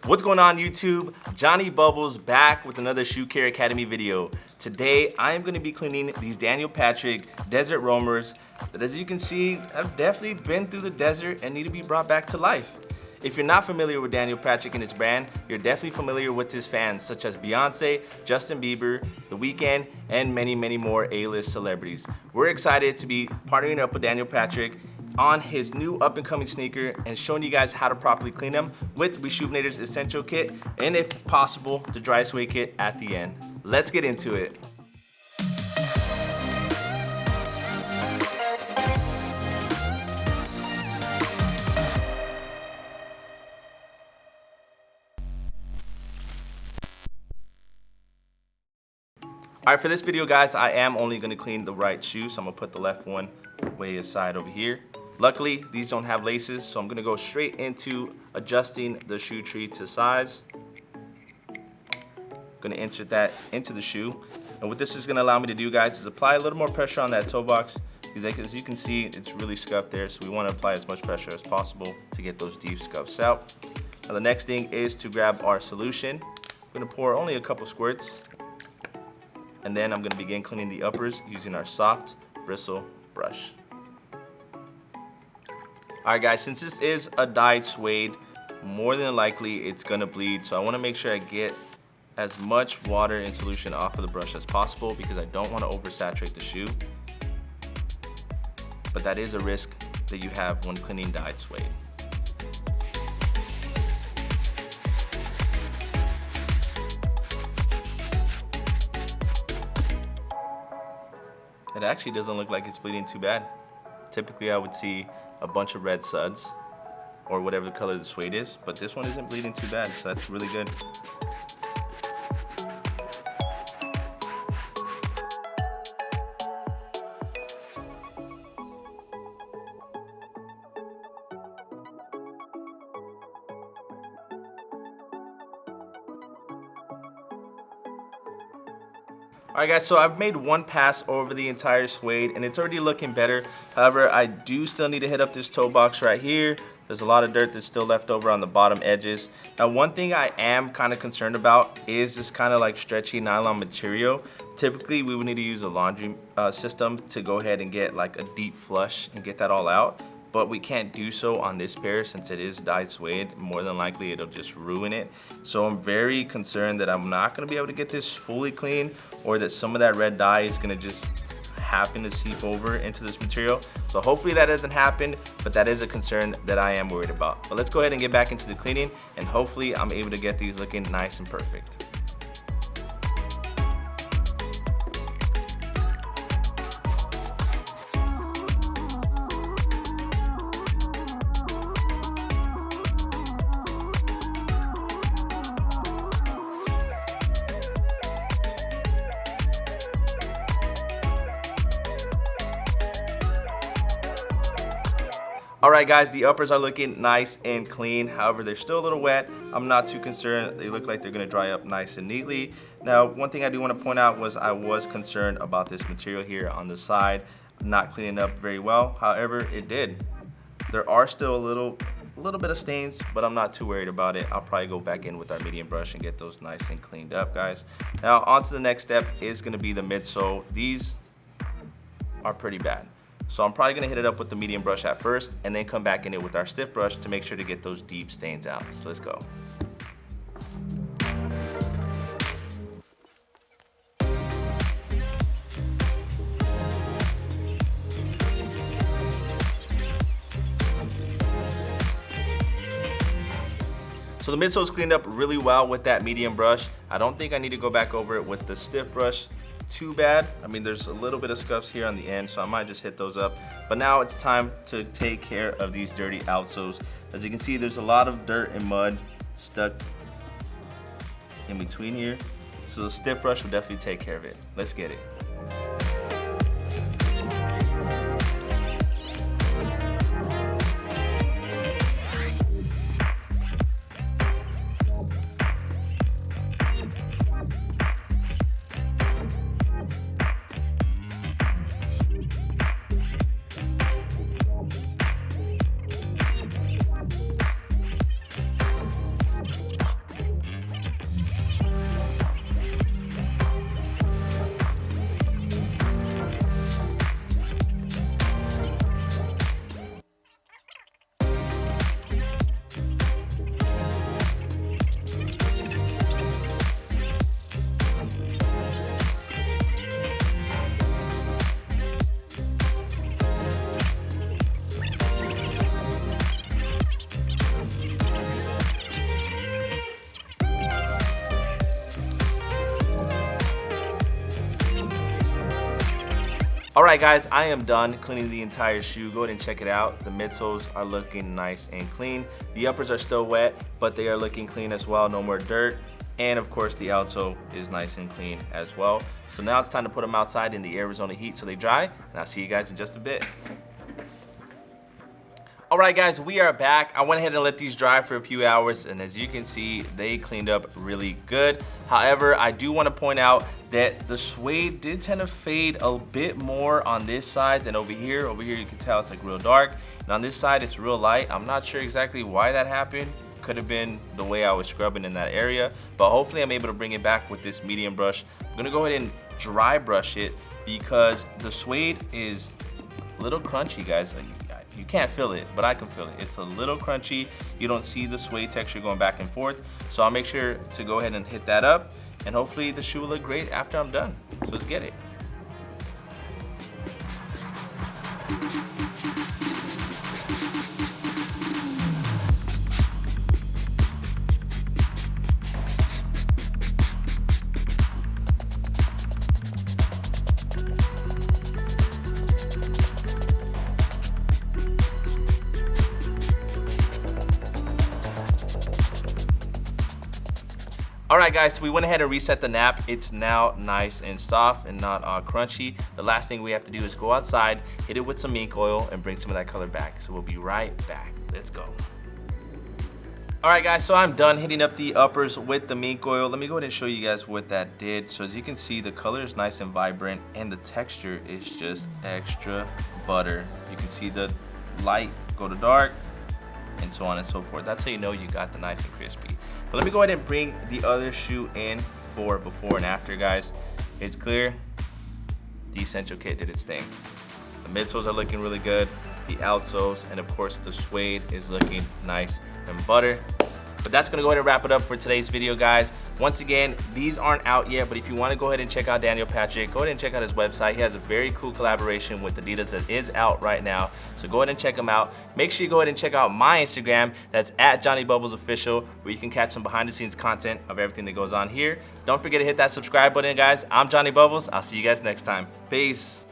What's going on YouTube? Jonny Bubbles back with another Shoe Care Academy video. Today I am going to be cleaning these Daniel Patrick Desert Roamers that, as you can see, have definitely been through the desert and need to be brought back to life. If you're not familiar with Daniel Patrick and his brand, you're definitely familiar with his fans such as Beyonce, Justin Bieber, The Weeknd, and many more A-list celebrities. We're excited to be partnering up with Daniel Patrick on his new up-and-coming sneaker and showing you guys how to properly clean them with Reshoevn8r's Essential Kit and, if possible, the Dry Suede Kit at the end. Let's get into it. All right, for this video, guys, I am only gonna clean the right shoe, so I'm gonna put the left one way aside over here. Luckily, these don't have laces, so I'm gonna go straight into adjusting the shoe tree to size. Gonna insert that into the shoe. And what this is gonna allow me to do, guys, is apply a little more pressure on that toe box, because as you can see, it's really scuffed there, so we wanna apply as much pressure as possible to get those deep scuffs out. Now the next thing is to grab our solution. I'm gonna pour only a couple squirts, and then I'm gonna begin cleaning the uppers using our soft bristle brush. All right, guys, since this is a dyed suede, more than likely it's gonna bleed, so I wanna make sure I get as much water and solution off of the brush as possible because I don't wanna oversaturate the shoe. But that is a risk that you have when cleaning dyed suede. It actually doesn't look like it's bleeding too bad. Typically I would see a bunch of red suds or whatever the color the suede is, but this one isn't bleeding too bad, so that's really good. Alright guys, so I've made one pass over the entire suede and it's already looking better. However, I do still need to hit up this toe box right here. There's a lot of dirt that's still left over on the bottom edges. Now one thing I am kind of concerned about is this kind of like stretchy nylon material. Typically we would need to use a laundry system to go ahead and get like a deep flush and get that all out. But we can't do so on this pair since it is dyed suede. More than likely it'll just ruin it. So I'm very concerned that I'm not gonna be able to get this fully clean, or that some of that red dye is gonna just happen to seep over into this material. So hopefully that doesn't happen, but that is a concern that I am worried about. But let's go ahead and get back into the cleaning, and hopefully I'm able to get these looking nice and perfect. Alright guys, the uppers are looking nice and clean. However, they're still a little wet. I'm not too concerned. They look like they're gonna dry up nice and neatly. Now, one thing I do want to point out was I was concerned about this material here on the side not cleaning up very well. However, it did. There are still a little bit of stains, but I'm not too worried about it. I'll probably go back in with our medium brush and get those nice and cleaned up, guys. Now, on to the next step is gonna be the midsole. These are pretty bad. So I'm probably gonna hit it up with the medium brush at first and then come back in it with our stiff brush to make sure to get those deep stains out. So let's go. So the midsole is cleaned up really well with that medium brush. I don't think I need to go back over it with the stiff brush too bad. I mean, there's a little bit of scuffs here on the end, so I might just hit those up. But now it's time to take care of these dirty outsoles. As you can see, there's a lot of dirt and mud stuck in between here. So the stiff brush will definitely take care of it. Let's get it. Alright guys, I am done cleaning the entire shoe. Go ahead and check it out. The midsoles are looking nice and clean. The uppers are still wet, but they are looking clean as well. No more dirt. And of course the outsole is nice and clean as well. So now it's time to put them outside in the Arizona heat so they dry. And I'll see you guys in just a bit. Alright guys, we are back. I went ahead and let these dry for a few hours, and as you can see, they cleaned up really good. However, I do want to point out that the suede did tend to fade a bit more on this side than over here. Over here you can tell it's like real dark, and on this side it's real light. I'm not sure exactly why that happened. Could have been the way I was scrubbing in that area, but hopefully I'm able to bring it back with this medium brush. I'm gonna go ahead and dry brush it because the suede is a little crunchy, guys. You can't feel it, but I can feel it. It's a little crunchy. You don't see the suede texture going back and forth. So I'll make sure to go ahead and hit that up, and hopefully the shoe will look great after I'm done. So let's get it. Alright guys, so we went ahead and reset the nap. It's now nice and soft and not crunchy. The last thing we have to do is go outside, hit it with some mink oil, and bring some of that color back. So we'll be right back. Let's go. Alright guys, so I'm done hitting up the uppers with the mink oil. Let me go ahead and show you guys what that did. So as you can see, the color is nice and vibrant, and the texture is just extra butter. You can see the light go to dark, and so on and so forth. That's how you know you got the nice and crispy. But let me go ahead and bring the other shoe in for before and after, guys. It's clear the Essential Kit did its thing. The midsoles are looking really good, the outsoles, and of course the suede is looking nice and butter. But that's gonna go ahead and wrap it up for today's video, guys. Once again, these aren't out yet, but if you wanna go ahead and check out Daniel Patrick, go ahead and check out his website. He has a very cool collaboration with Adidas that is out right now. So go ahead and check him out. Make sure you go ahead and check out my Instagram. That's at Jonny Bubbles Official, where you can catch some behind the scenes content of everything that goes on here. Don't forget to hit that subscribe button, guys. I'm Jonny Bubbles. I'll see you guys next time. Peace.